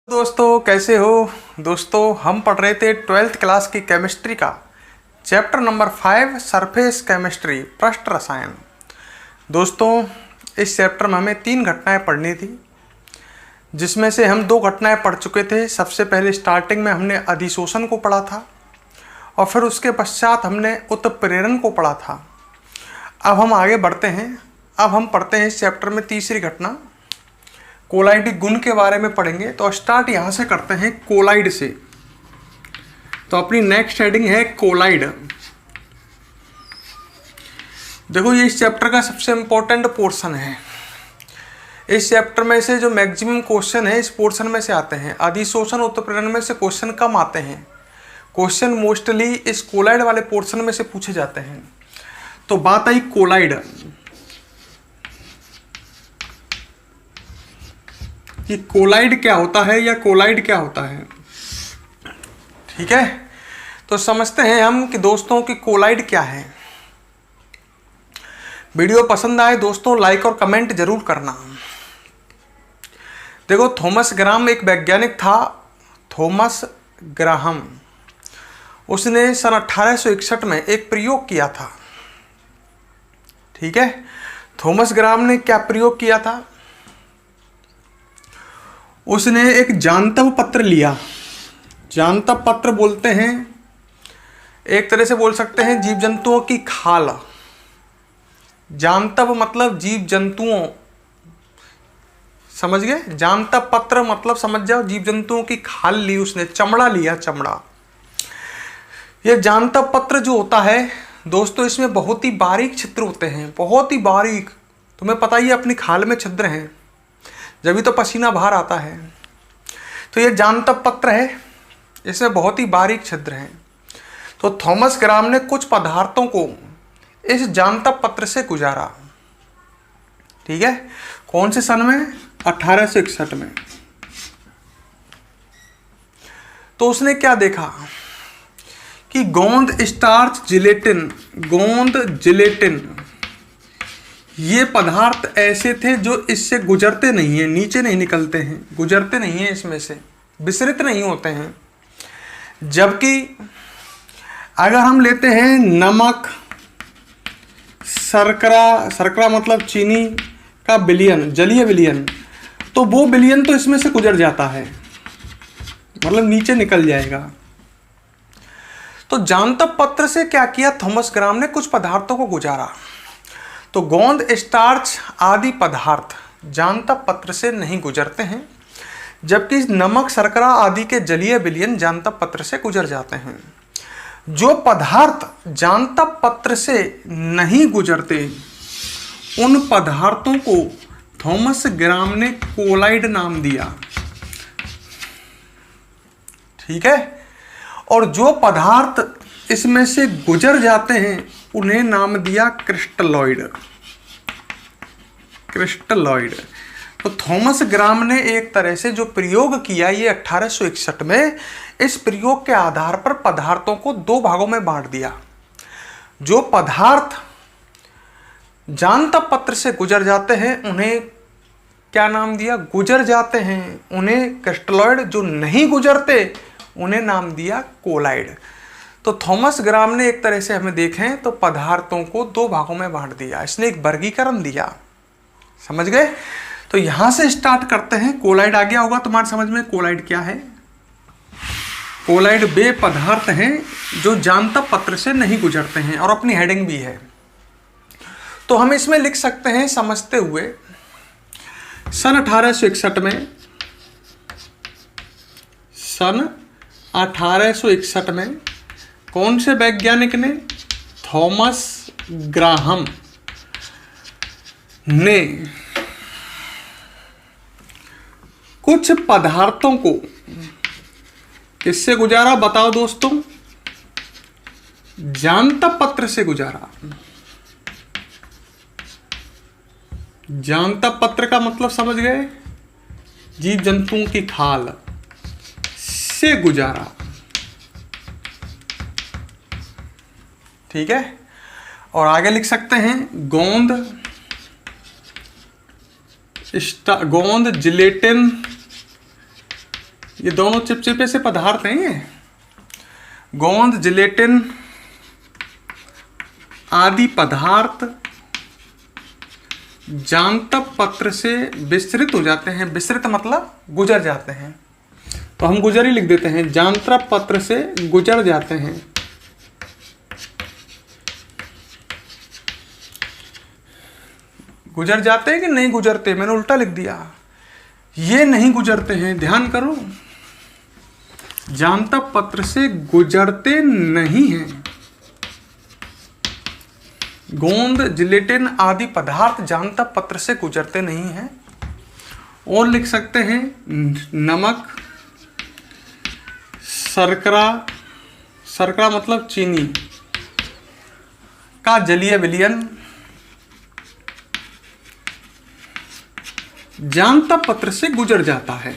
दोस्तों कैसे हो। दोस्तों हम पढ़ रहे थे 12th क्लास की केमिस्ट्री का चैप्टर नंबर 5 सरफेस केमिस्ट्री पृष्ठ रसायन। दोस्तों इस चैप्टर में हमें 3 घटनाएं पढ़नी थी, जिसमें से हम 2 घटनाएं पढ़ चुके थे। सबसे पहले स्टार्टिंग में हमने अधिशोषण को पढ़ा था और फिर उसके पश्चात हमने उत्प्रेरण को पढ़ा था। अब हम आगे बढ़ते हैं। अब हम पढ़ते हैं इस चैप्टर में तीसरी घटना, कोलाइड गुण के बारे में पढ़ेंगे। तो स्टार्ट यहाँ से करते हैं कोलाइड से। तो अपनी नेक्स्ट हेडिंग है कोलाइड। देखो ये इस चैप्टर का सबसे इंपॉर्टेंट पोर्शन है। इस चैप्टर में से जो मैक्सिमम क्वेश्चन है इस पोर्शन में से आते हैं। अधिशोषण उत्प्रेरण में से क्वेश्चन कम आते हैं। क्वेश्चन मोस्टली इस कोलाइड वाले पोर्शन में से पूछे जाते हैं। तो बात आई कोलाइड कि कोलाइड क्या होता है या कोलाइड क्या होता है। ठीक है, तो समझते हैं हम कि दोस्तों कि कोलाइड क्या है। वीडियो पसंद आए दोस्तों लाइक और कमेंट जरूर करना। देखो थॉमस ग्राहम एक वैज्ञानिक था, थॉमस ग्राहम। उसने सन 1861 में एक प्रयोग किया था। ठीक है, थॉमस ग्राहम ने क्या प्रयोग किया था। उसने एक जांतव पत्र लिया। जांतव पत्र बोलते हैं, एक तरह से बोल सकते हैं जीव जंतुओं की खाल। जांतव मतलब जीव जंतुओं, समझ गए। जांतव पत्र मतलब समझ जाओ जीव जंतुओं की खाल ली उसने, चमड़ा लिया, चमड़ा। ये जांतव पत्र जो होता है दोस्तों, इसमें बहुत ही बारीक छिद्र होते हैं, बहुत ही बारीक। तुम्हें पता ही है अपनी खाल में छिद्र हैं, जब भी तो पसीना बाहर आता है। तो ये जांतव पत्र है, इसमें बहुत ही बारीक छिद्र हैं। तो थॉमस ग्राहम ने कुछ पदार्थों को इस जांतव पत्र से गुजारा। ठीक है, कौन से सन में, 1861 में। तो उसने क्या देखा कि गोंद, स्टार्च, जिलेटिन, गोंद, जिलेटिन, ये पदार्थ ऐसे थे जो इससे गुजरते नहीं हैं, नीचे नहीं निकलते हैं, गुजरते नहीं हैं, इसमें से विसरित नहीं होते हैं। जबकि अगर हम लेते हैं नमक, शर्करा, शर्करा मतलब चीनी का विलयन, जलीय विलयन, तो वो विलयन तो इसमें से गुजर जाता है, मतलब नीचे निकल जाएगा। तो जांतव पत्र से क्या किया थॉमस ग्राहम ने, कुछ पदार्थों को गुजारा। तो गोंद, स्टार्च आदि पदार्थ जांतव पत्र से नहीं गुजरते हैं, जबकि नमक, शर्करा आदि के जलीय विलयन जांतव पत्र से गुजर जाते हैं। जो पदार्थ जांतव पत्र से नहीं गुजरते उन पदार्थों को थॉमस ग्राहम ने कोलाइड नाम दिया। ठीक है, और जो पदार्थ इसमें से गुजर जाते हैं उन्हें नाम दिया क्रिस्टलॉइड। क्रिस्टलॉइड। तो थॉमस ग्राहम ने एक तरह से जो प्रयोग किया ये 1861 में, इस प्रयोग के आधार पर पदार्थों को 2 भागों में बांट दिया। जो पदार्थ जांतव पत्र से गुजर जाते हैं उन्हें क्या नाम दिया, गुजर जाते हैं, उन्हें क्रिस्टलॉइड। जो नहीं गुजरते उन्हें नाम दिया कोलाइड। तो थॉमस ग्राहम ने एक तरह से हमें देखें तो पदार्थों को 2 भागों में बांट दिया, इसने एक वर्गीकरण दिया। समझ गए। तो यहां से स्टार्ट करते हैं। कोलाइड आ गया होगा तुम्हारे समझ में, कोलाइड क्या है। कोलाइड वे पदार्थ हैं जो जांतव पत्र से नहीं गुजरते हैं, और अपनी हेडिंग भी है। तो हम इसमें लिख सकते हैं समझते हुए, सन 1861 में, सन 1861 में कौन से वैज्ञानिक ने, थॉमस ग्राहम ने कुछ पदार्थों को किससे गुजारा बताओ दोस्तों, जांतव पत्र से गुजारा। जांतव पत्र का मतलब समझ गए, जीव जंतुओं की खाल से गुजारा। ठीक है, और आगे लिख सकते हैं गोंद, गोंद, जिलेटिन ये दोनों चिपचिपे से पदार्थ हैं ये। गोंद, जिलेटिन आदि पदार्थ जांतव पत्र से विस्तृत हो जाते हैं। विस्तृत मतलब गुजर जाते हैं, तो हम गुजर ही लिख देते हैं। जांतव पत्र से गुजर जाते हैं। गुजर जाते हैं कि नहीं गुजरते, मैंने उल्टा लिख दिया। ये नहीं गुजरते हैं, ध्यान करो। जांतव पत्र से गुजरते नहीं हैं। गोंद, जिलेटिन आदि पदार्थ जांतव पत्र से गुजरते नहीं हैं। और लिख सकते हैं नमक, शर्करा, शर्करा मतलब चीनी का जलीय विलयन जांतव पत्र से गुजर जाता है।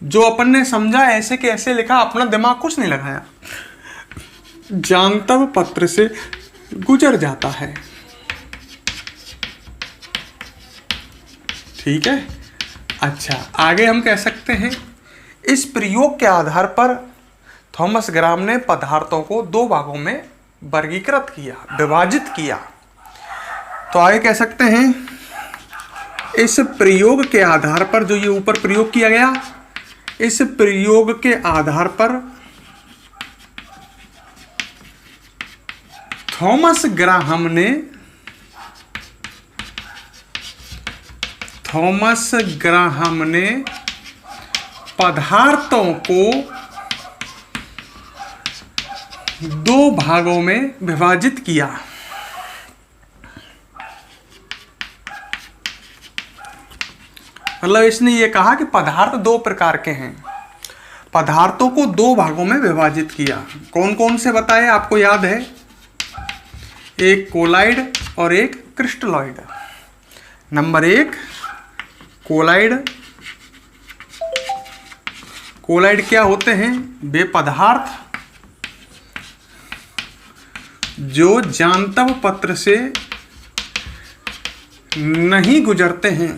जो अपन ने समझा ऐसे के ऐसे लिखा, अपना दिमाग कुछ नहीं लगाया। जांतव पत्र से गुजर जाता है। ठीक है। अच्छा, आगे हम कह सकते हैं इस प्रयोग के आधार पर थॉमस ग्राम ने पदार्थों को दो भागों में वर्गीकृत किया, विभाजित किया। तो आगे कह सकते हैं इस प्रयोग के आधार पर, जो ये ऊपर प्रयोग किया गया, इस प्रयोग के आधार पर थॉमस ग्राहम ने पदार्थों को दो भागों में विभाजित किया। मतलब इसने ये कहा कि पदार्थ दो प्रकार के हैं, पदार्थों को दो भागों में विभाजित किया। कौन कौन से बताए आपको याद है? एक कोलाइड और एक क्रिस्टलॉइड। Number 1 collide. कोलाइड क्या होते हैं? वे पदार्थ जो जांतव पत्र से नहीं गुजरते हैं।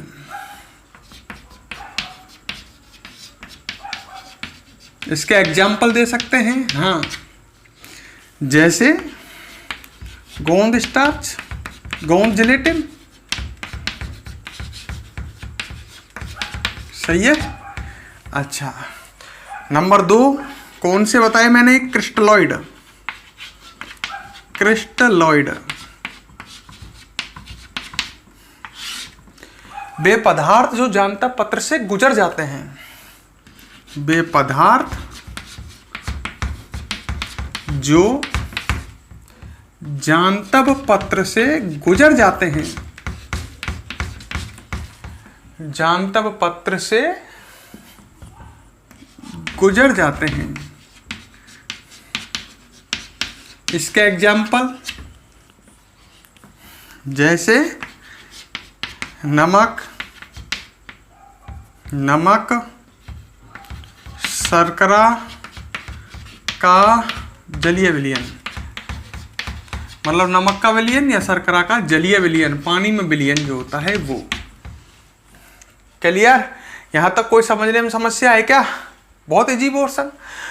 इसके एग्जाम्पल दे सकते हैं, हाँ, जैसे गोंद स्टार्च, गोंद जिलेटिन। सही है। अच्छा, नंबर 2 कौन से बताए मैंने? क्रिस्टलॉइड। क्रिस्टलॉइड वे पदार्थ जो जांतव पत्र से गुजर जाते हैं। वे पदार्थ जो जांतव पत्र से गुजर जाते हैं। जांतव पत्र से गुजर जाते हैं। इसके एग्जाम्पल जैसे नमक, शर्करा का जलीय विलयन। मतलब नमक का विलयन या शर्करा का जलीय विलयन, पानी में विलयन जो होता है वो। क्लियर? यहां तक कोई समझने में समस्या है क्या? बहुत इजी पोर्शन।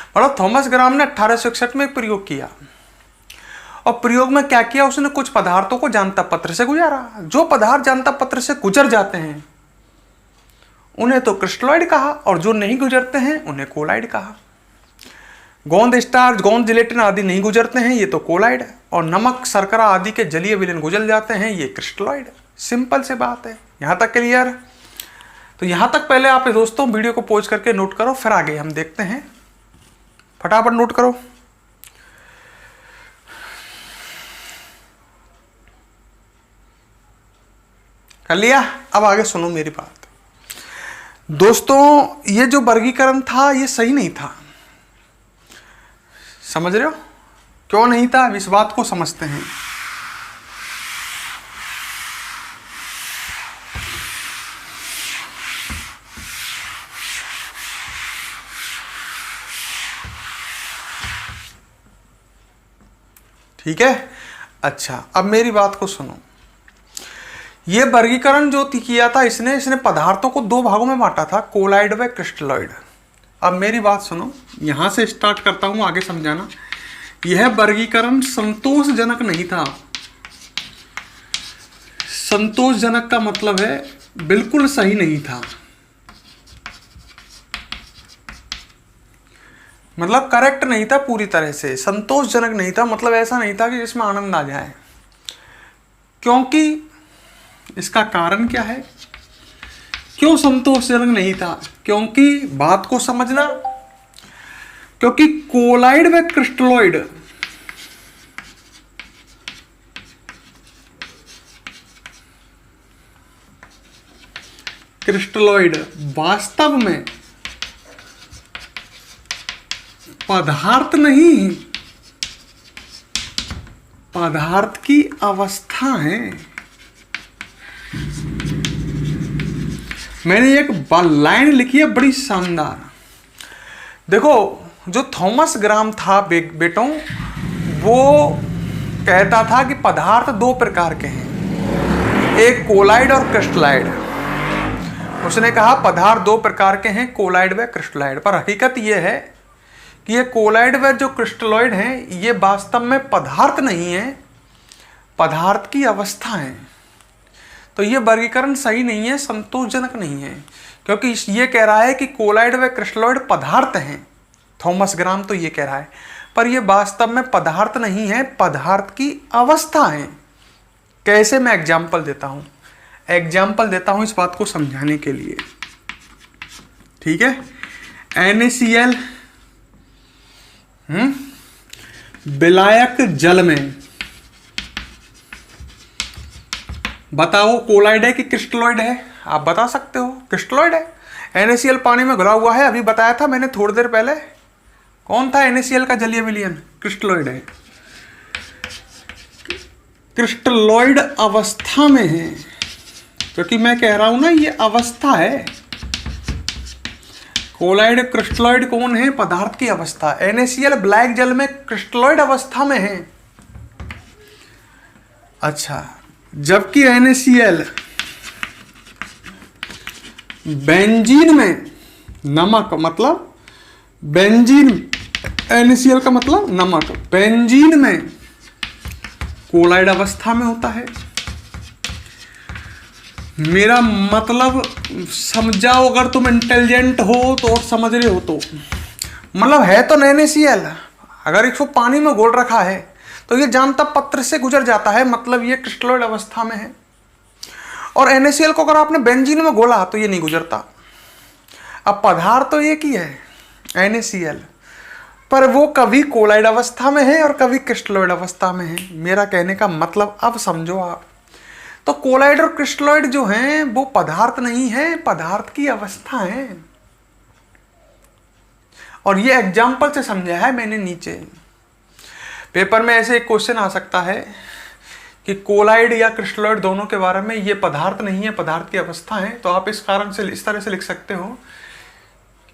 मतलब थॉमस ग्राम ने 1861 में प्रयोग किया, और प्रयोग में क्या किया उसने? कुछ पदार्थों को जांतव पत्र से गुजारा। जो पदार्थ जांतव पत्र से गुजर जाते हैं उन्हें तो क्रिस्टलॉइड कहा, और जो नहीं गुजरते हैं उन्हें कोलाइड कहा। गोंद स्टार्च, गोंद जिलेटिन आदि नहीं गुजरते हैं, ये तो कोलाइड। और नमक, शर्करा आदि के जलीय विलयन गुजर जाते हैं, ये क्रिस्टलॉइड। सिंपल से बात है। यहां तक क्लियर? तो यहां तक पहले आप दोस्तों वीडियो को पॉज करके नोट करो, फिर आगे हम देखते हैं। फटाफट नोट करो। कर लिया? अब आगे सुनो मेरी बात। दोस्तों ये जो वर्गीकरण था ये सही नहीं था। समझ रहे हो क्यों नहीं था? अब इस बात को समझते हैं। ठीक है। अच्छा, अब मेरी बात को सुनो। ये वर्गीकरण जो किया था इसने पदार्थों को दो भागों में बांटा था, कोलाइड व क्रिस्टलॉइड। अब मेरी बात सुनो, यहां से स्टार्ट करता हूं आगे समझाना। यह वर्गीकरण संतोषजनक नहीं था। संतोषजनक का मतलब है बिल्कुल सही नहीं था, मतलब करेक्ट नहीं था पूरी तरह से। संतोषजनक नहीं था मतलब ऐसा नहीं था कि जिसमें आनंद आ जाए। क्योंकि इसका कारण क्या है, क्यों संतोषजनक नहीं था? क्योंकि बात को समझना, क्योंकि कोलाइड व क्रिस्टलॉइड वास्तव में पदार्थ नहीं, पदार्थ की अवस्था है। मैंने एक लाइन लिखी है बड़ी शानदार। देखो, जो थॉमस ग्राम था बेटों, वो कहता था कि पदार्थ दो प्रकार के हैं, एक कोलाइड और क्रिस्टलाइड। उसने कहा पदार्थ दो प्रकार के हैं, कोलाइड व क्रिस्टलाइड। पर हकीकत यह है कि ये कोलाइड व जो क्रिस्टलॉइड हैं, ये वास्तव में पदार्थ नहीं है, पदार्थ की अवस्था है। तो ये वर्गीकरण सही नहीं है, संतोषजनक नहीं है, क्योंकि ये कह रहा है कि कोलाइड व क्रिस्टलॉइड पदार्थ हैं, थॉमस ग्राम तो ये कह रहा है, पर ये वास्तव में पदार्थ नहीं है, पदार्थ की अवस्था है। कैसे? मैं एग्जाम्पल देता हूं, इस बात को समझाने के लिए। ठीक है, NaCl विलायक जल में, बताओ कोलाइड है कि क्रिस्टलॉइड है? आप बता सकते हो क्रिस्टलॉइड है। NaCl पानी में घुला हुआ है, अभी बताया था मैंने थोड़ी देर पहले। कौन था NaCl का जलीय विलयन? क्रिस्टलॉइड है। क्रिस्टलॉइड अवस्था में है, क्योंकि मैं कह रहा हूं ना ये अवस्था है। कोलाइड क्रिस्टलॉइड कौन है? पदार्थ की अवस्था। NaCl ब्लैक जल में क्रिस्टलॉइड अवस्था में है। अच्छा, जबकि NaCl बेंजीन में, नमक मतलब बेंजीन, NaCl का मतलब नमक, बेंजीन में कोलाइड अवस्था में होता है। मेरा मतलब समझाओ, अगर तुम इंटेलिजेंट हो तो और समझ रहे हो तो। मतलब है तो NaCl, अगर इसको पानी में घोल रखा है तो ये जानता पत्र से गुजर जाता है, मतलब ये क्रिस्टलॉइड अवस्था में है। और NaCl को अगर आपने बेंजीन में घोला तो ये नहीं गुजरता। अब पदार्थ तो एक ही है NaCl, पर वो कभी कोलाइड अवस्था में है और कभी क्रिस्टलॉइड अवस्था में है। मेरा कहने का मतलब अब समझो आप। तो कोलाइड और क्रिस्टलॉइड जो हैं वो पदार्थ नहीं है, पदार्थ की अवस्था है। और ये एग्जाम्पल से समझा है मैंने नीचे। पेपर में ऐसे एक क्वेश्चन आ सकता है कि कोलाइड या क्रिस्टलॉइड दोनों के बारे में, ये पदार्थ नहीं है, पदार्थ की अवस्था है। तो आप इस कारण से इस तरह से लिख सकते हो,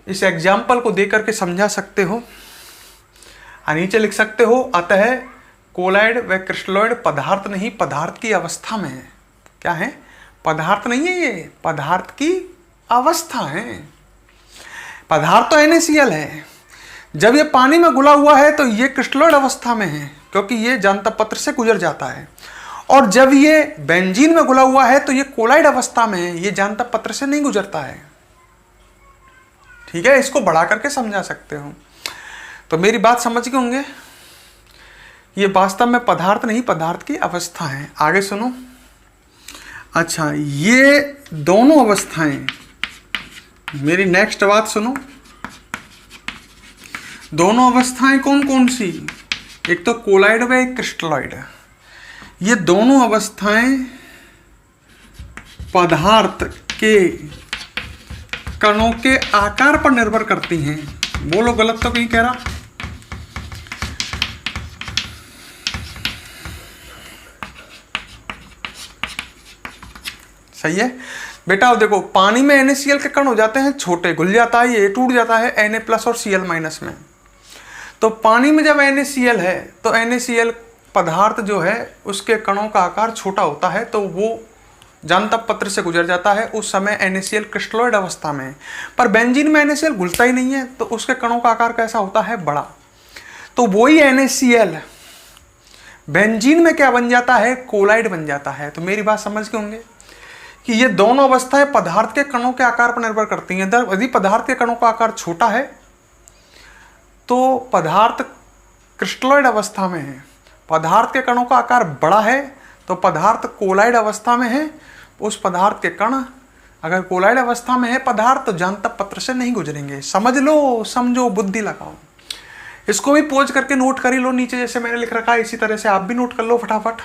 इस एग्जाम्पल को देकर के समझा सकते हो। नीचे लिख सकते हो, अतः कोलाइड व क्रिस्टलॉइड पदार्थ नहीं, पदार्थ की अवस्था में है। क्या है? पदार्थ नहीं है, ये पदार्थ की अवस्था है। पदार्थ तो NaCl है। जब ये पानी में घुला हुआ है तो ये क्रिस्टलॉइड अवस्था में है, क्योंकि ये जानता पत्र से गुजर जाता है। और जब ये बेंजीन में घुला हुआ है तो ये कोलाइड अवस्था में है, ये जानता पत्र से नहीं गुजरता है। ठीक है, इसको बढ़ा करके समझा सकते हो। तो मेरी बात समझ गए होंगे। ये वास्तव में पदार्थ नहीं, पदार्थ की अवस्था है। आगे सुनो। अच्छा, ये दोनों अवस्थाएं, मेरी नेक्स्ट बात सुनो। दोनों अवस्थाएं कौन कौन सी? एक तो कोलाइड व एक क्रिस्टलॉइड। ये दोनों अवस्थाएं पदार्थ के कणों के आकार पर निर्भर करती हैं। बोलो, गलत तो कहीं कह रहा? सही है बेटा। अब देखो, पानी में NaCl के कण हो जाते हैं छोटे, घुल जाता है, ये टूट जाता है Na+ और Cl- में। तो पानी में जब NaCl है तो NaCl पदार्थ जो है उसके कणों का आकार छोटा होता है, तो वो जांतव पत्र से गुजर जाता है उस समय NaCl क्रिस्टलॉइड अवस्था में है। पर बेंजीन में NaCl घुलता ही नहीं है, तो उसके कणों का आकार कैसा होता है? बड़ा। तो वही NaCl बेंजीन में क्या बन जाता है? कोलाइड बन जाता है। तो मेरी बात समझ के होंगे कि ये दोनों अवस्थाएं पदार्थ के कणों के आकार पर निर्भर करती हैं। यदि पदार्थ के कणों का आकार छोटा है तो पदार्थ क्रिस्टलॉइड अवस्था में है, पदार्थ के कणों का आकार बड़ा है तो पदार्थ कोलाइड अवस्था में है। उस पदार्थ के कण अगर कोलाइड अवस्था में है पदार्थ, तो जांतव पत्र से नहीं गुजरेंगे। समझ लो, समझो, बुद्धि लगाओ। इसको भी पोज करके नोट कर ही लो नीचे, जैसे मैंने लिख रखा है इसी तरह से आप भी नोट कर लो फटाफट।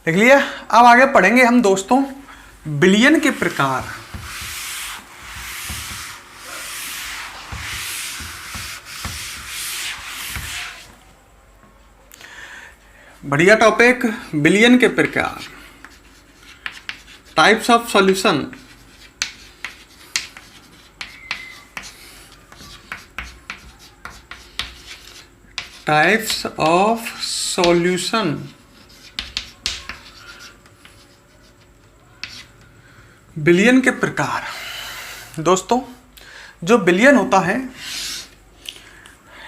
लिख लिया? अब आगे पढ़ेंगे हम दोस्तों बिलियन के प्रकार। बढ़िया टॉपिक, बिलियन के प्रकार, types of solution. Types of solution. Billion के प्रकार। दोस्तों जो बिलियन होता है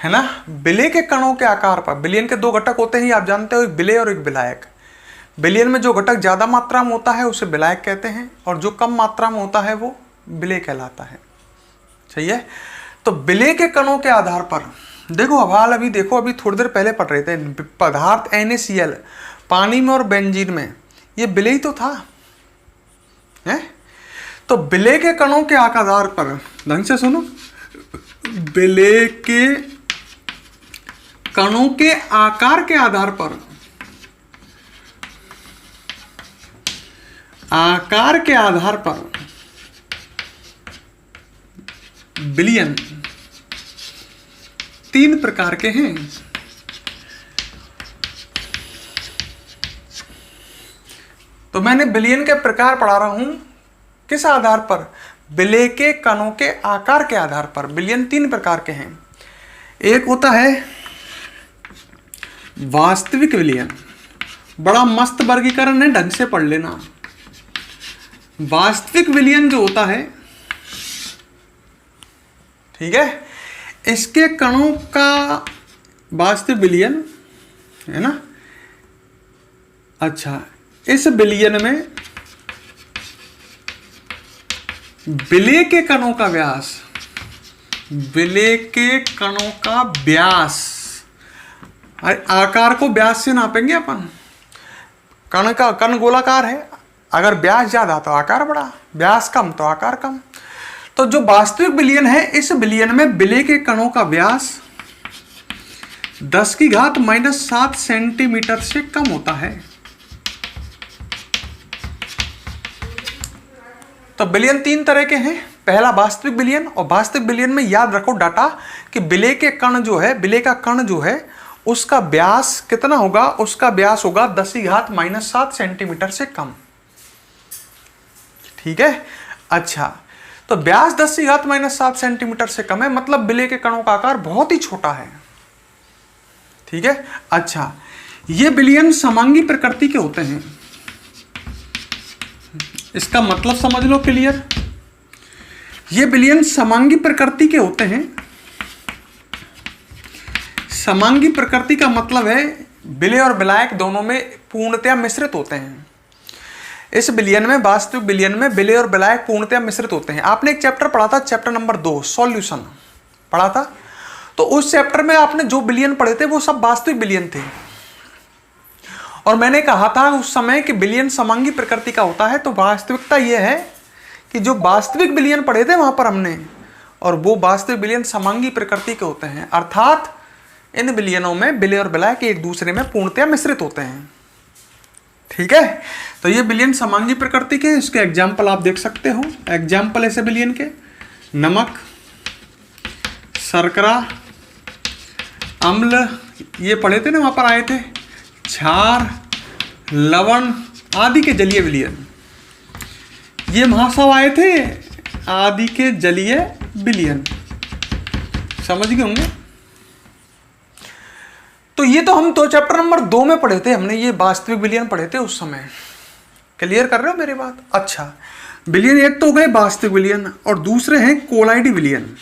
ना, बिले के कणों के आकार पर, बिलियन के दो घटक होते हैं आप जानते हो, एक बिले और एक विलायक। बिलियन में जो घटक ज्यादा मात्रा में होता है उसे विलायक कहते हैं, और जो कम मात्रा में होता है वो बिले कहलाता है। सही है? तो बिले के कणों के आधार पर देखो, अभी देखो, अभी थोड़ी देर पहले पढ़ रहे थे, पदार्थ NaCl पानी में और बेंजीन में, ये बिले ही तो था है? तो बिले के कणों के आधार पर, ढंग से सुनो, बिले के कणों के आकार के आधार पर, आकार के आधार पर बिलियन 3 प्रकार के हैं। तो मैंने बिलियन के प्रकार पढ़ा रहा हूं किस आधार पर? बिले के कणों के आकार के आधार पर। बिलियन 3 प्रकार के हैं। एक होता है वास्तविक विलियन, बड़ा मस्त वर्गीकरण है, ढंग से पढ़ लेना। वास्तविक विलियन जो होता है, ठीक है, इसके कणों का वास्तविक विलियन है ना। अच्छा, इस विलियन में बिले के कणों का व्यास, बिले के कणों का व्यास, आकार को व्यास से नापेंगे अपन। कण गोलाकार है, अगर व्यास ज्यादा तो आकार बड़ा, व्यास कम तो आकार कम। तो जो वास्तविक बिलियन है, इस बिलियन में बिले के कणों का व्यास 10⁻⁻7 सेंटीमीटर से कम होता है। तो बिलियन 3 तरह के हैं। पहला वास्तविक बिलियन, और वास्तविक बिलियन में याद रखो डाटा कि बिले के कण जो है, बिले का कण जो है, उसका व्यास कितना होगा? उसका व्यास होगा 10⁻⁻7 सेंटीमीटर से कम। ठीक है? अच्छा, तो व्यास 10⁻⁻7 सेंटीमीटर से कम है, मतलब बिले के कणों का आकार बहुत ही छोटा है। ठीक है? अच्छा, ये बिलियन समांगी प्रकृति के होते हैं। इसका मतलब समझ लो क्लियर। ये बिलियन समांगी प्रकृति के होते हैं। समांगी प्रकृति का मतलब है बिले और विलायक दोनों में पूर्णतया मिश्रित होते हैं। इस बिलियन में, वास्तविक बिलियन में, बिले और विलायक पूर्णतया मिश्रित होते हैं। आपने एक चैप्टर पढ़ा था, चैप्टर नंबर 2 सॉल्यूशन पढ़ा था। तो उस चैप्टर में आपने जो बिलियन पढ़े थे वो सब वास्तविक बिलियन थे, और मैंने कहा था उस समय कि बिलियन समांगी प्रकृति का होता है। तो वास्तविकता यह है कि जो वास्तविक बिलियन पढ़े थे वहां पर हमने, और वो वास्तविक बिलियन समांगी प्रकृति के होते हैं, अर्थात इन बिलियनों में बिले और विलायक एक दूसरे में पूर्णतया मिश्रित होते हैं। ठीक है? तो ये बिलियन समांगी प्रकृति के, इसके एग्जाम्पल आप देख सकते हो। एग्जाम्पल ऐसे बिलियन के, नमक, शर्करा, अम्ल, ये पढ़े थे ना, वहां पर आए थे, क्षार, लवण आदि के जलीय विलियन। ये वहां सब आए थे आदि के जलीय विलयन, समझ गए होंगे। तो ये तो हम तो चैप्टर नंबर 2 में पढ़े थे, हमने ये वास्तविक विलयन पढ़े थे उस समय। क्लियर कर रहे हो मेरी बात? अच्छा, विलयन एक तो हो गए वास्तविक विलयन, और दूसरे हैं कोलाइडी विलयन,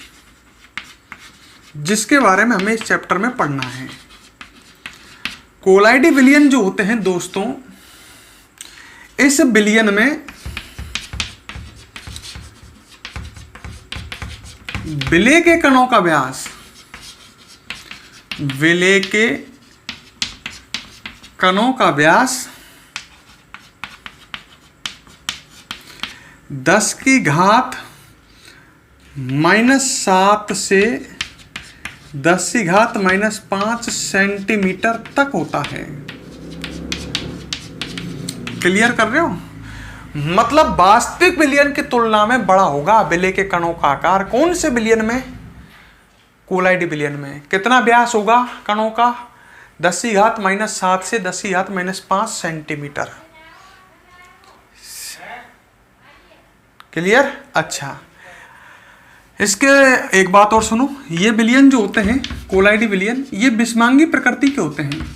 जिसके बारे में हमें इस चैप्टर में पढ़ना है। कोलाइडी विलयन जो होते हैं दोस्तों, इस विलयन में विलेय के कणों का व्यास, विलेय के कणों का व्यास 10 की घात -7 से 10 की घात -5 सेंटीमीटर तक होता है। क्लियर कर रहे हो? मतलब वास्तविक विलयन की तुलना में बड़ा होगा विलेय के कणों का आकार। कौन से विलयन में? कोलाइडी विलयन में। कितना व्यास होगा कणों का? 10 की घात -7 से 10 की घात -5 सेंटीमीटर। क्लियर? अच्छा, इसके एक बात और सुनो, ये विलयन जो होते हैं कोलाइडी विलयन, ये विषमांगी प्रकृति के होते हैं।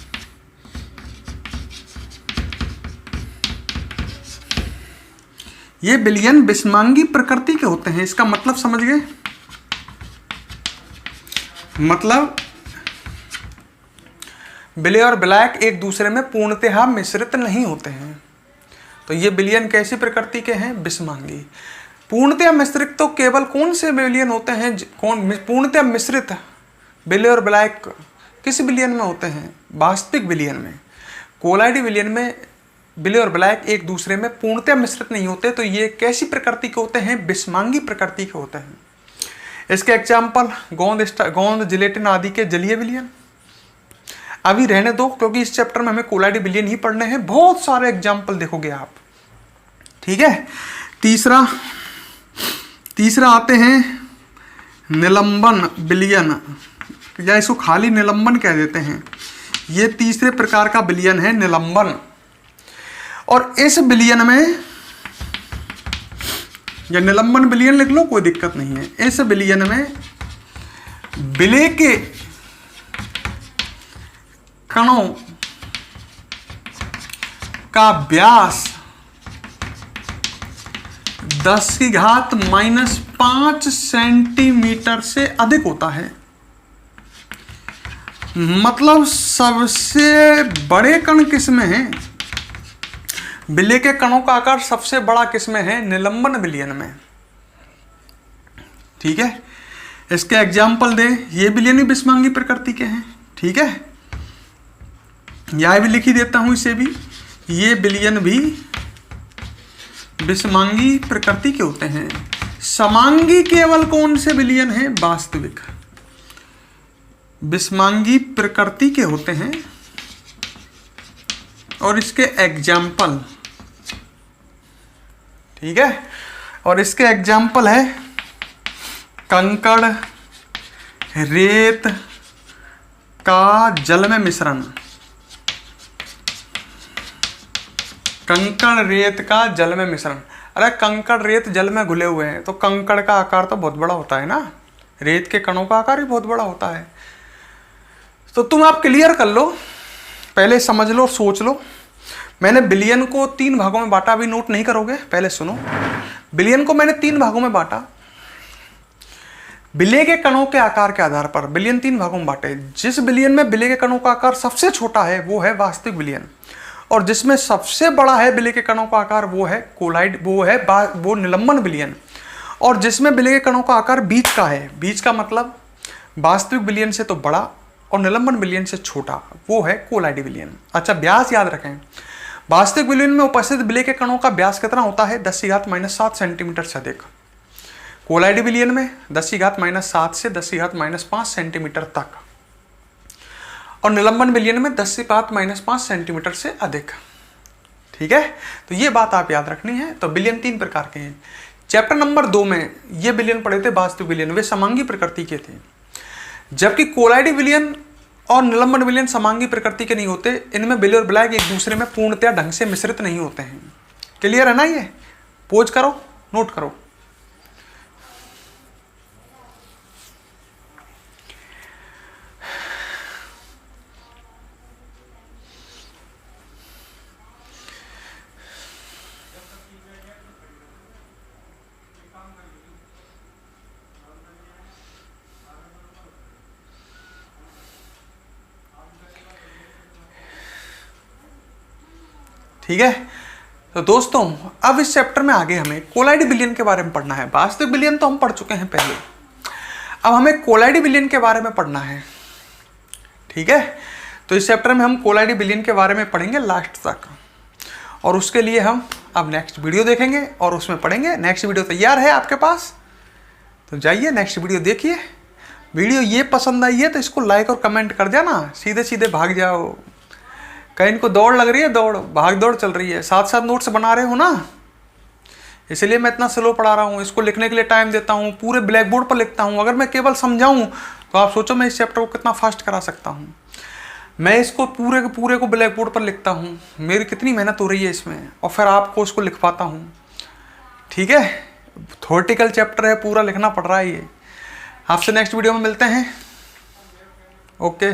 ये विलयन विषमांगी प्रकृति के होते हैं। इसका मतलब समझ गए? मतलब विलेय और विलायक एक दूसरे में पूर्णतः मिश्रित नहीं होते हैं। तो ये विलयन कैसी प्रकृति के हैं? विषमांगी। पूर्णतः मिश्रित तो केवल कौन से विलयन होते हैं? कौन पूर्णतः मिश्रित विलेय और विलायक किस विलयन में होते हैं? वास्तविक विलयन में। कोलाइडी विलयन में विलेय और विलायक एक दूसरे में पूर्णतः मिश्रित नहीं होते। तो ये कैसी प्रकृति के होते हैं? विषमांगी प्रकृति के होते हैं। इसके एग्जाम्पल गोंद, जिलेटिन आदि के जलीय विलयन। अभी रहने दो, क्योंकि इस चैप्टर में हमें कोलाइडी विलयन ही पढ़ने हैं। बहुत सारे एग्जाम्पल देखोगे आप, ठीक है। तीसरा आते हैं निलंबन विलयन, या इसको खाली निलंबन कह देते हैं। ये तीसरे प्रकार का विलयन है, निलंबन। और इस विलयन में, या निलंबन विलयन लिख लो, कोई दिक्कत नहीं है। इस विलयन में विलेय के कणों का व्यास 10 की घात -5 सेंटीमीटर से अधिक होता है। मतलब सबसे बड़े कण किस में है? विलेय के कणों का आकार सबसे बड़ा किस में है? निलंबन विलयन में, ठीक है। इसके एग्जाम्पल दे, ये विलयन भी विषमांगी प्रकृति के हैं, ठीक है। यह भी लिख ही देता हूं इसे भी, ये विलयन भी विषमांगी प्रकृति के होते हैं। समांगी केवल कौन से विलयन है? वास्तविक। विषमांगी प्रकृति के होते हैं। और इसके एग्जाम्पल, ठीक है, और इसके एग्जाम्पल है कंकड़, रेत का जल में मिश्रण। कंकड़ रेत का जल में मिश्रण। अरे कंकड़ रेत जल में घुले हुए हैं, तो कंकड़ का आकार तो बहुत बड़ा होता है ना, रेत के कणों का आकार भी बहुत बड़ा होता है। तो तुम आप क्लियर कर लो, पहले समझ लो, सोच लो। मैंने विलयन को 3 भागों में बांटा, अभी नोट नहीं करोगे, पहले सुनो। विलयन को मैंने 3 भागों में बांटा। विलेय के कणों के आकार के आधार पर विलयन 3 भागों में बांटे। जिस विलयन में विलेय के कणों का आकार सबसे छोटा है वो है वास्तविक विलयन, और जिसमें सबसे बड़ा है विलेय के कणों का आकार वो है वो निलंबन विलयन, और जिसमें विलेय के कणों का आकार बीच का है। बीच का मतलब वास्तविक विलयन से तो बड़ा और निलंबन विलयन से छोटा, वो है कोलाइडी विलयन। अच्छा, व्यास याद रखें। वास्तविक विलयन में उपस्थित विलेय के कणों का व्यास कितना होता है? 10 की घात -7 सेंटीमीटर से अधिक। कोलाइडी विलयन में 10 की घात -7 से 10 की घात -5 सेंटीमीटर तक, और निलंबन विलयन में 10 की घात -5 सेंटीमीटर से अधिक, ठीक है। तो ये बात आप याद रखनी है। तो विलयन 3 प्रकार के हैं। चैप्टर नंबर 2 में ये विलयन पढ़े थे वास्तविक विलयन, वे समांगी प्रकृति के थे, जबकि कोलाइडी विलयन और निलंबन विलयन समांगी प्रकृति के नहीं होते। इनमें विलेय और विलायक एक दूसरे में पूर्णतया ढंग से मिश्रित नहीं होते हैं। क्लियर है ना? ये पोज करो। नोट करो। ठीक है, तो दोस्तों अब इस चैप्टर में आगे हमें कोलाइड बिलियन के बारे में पढ़ना है। वास्तविक बिलियन तो हम पढ़ चुके हैं पहले, अब हमें कोलाइड बिलियन के बारे में पढ़ना है। ठीक है, तो इस चैप्टर में हम कोलाइड बिलियन के बारे में पढ़ेंगे लास्ट तक, और उसके लिए हम अब नेक्स्ट वीडियो देखेंगे और उसमें पढ़ेंगे। नेक्स्ट वीडियो तैयार है आपके पास, तो जाइए नेक्स्ट वीडियो देखिए। वीडियो ये पसंद आई है तो इसको लाइक और कमेंट कर जाना, सीधे सीधे भाग जाओ। कहीं इनको दौड़ लग रही है, दौड़ भाग दौड़ चल रही है, साथ साथ नोट्स बना रहे हो ना, इसलिए मैं इतना स्लो पढ़ा रहा हूँ। इसको लिखने के लिए टाइम देता हूँ, पूरे ब्लैक बोर्ड पर लिखता हूँ। अगर मैं केवल समझाऊँ तो आप सोचो मैं इस चैप्टर को कितना फास्ट करा सकता हूँ। मैं इसको पूरे के पूरे को ब्लैक बोर्ड पर लिखता हूँ, मेरी कितनी मेहनत हो रही है इसमें, और फिर आपको उसको लिख पाता हूँ। ठीक है, थ्योरेटिकल चैप्टर है, पूरा लिखना पड़ रहा है ये। आपसे नेक्स्ट वीडियो में मिलते हैं। Okay,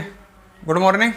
good morning.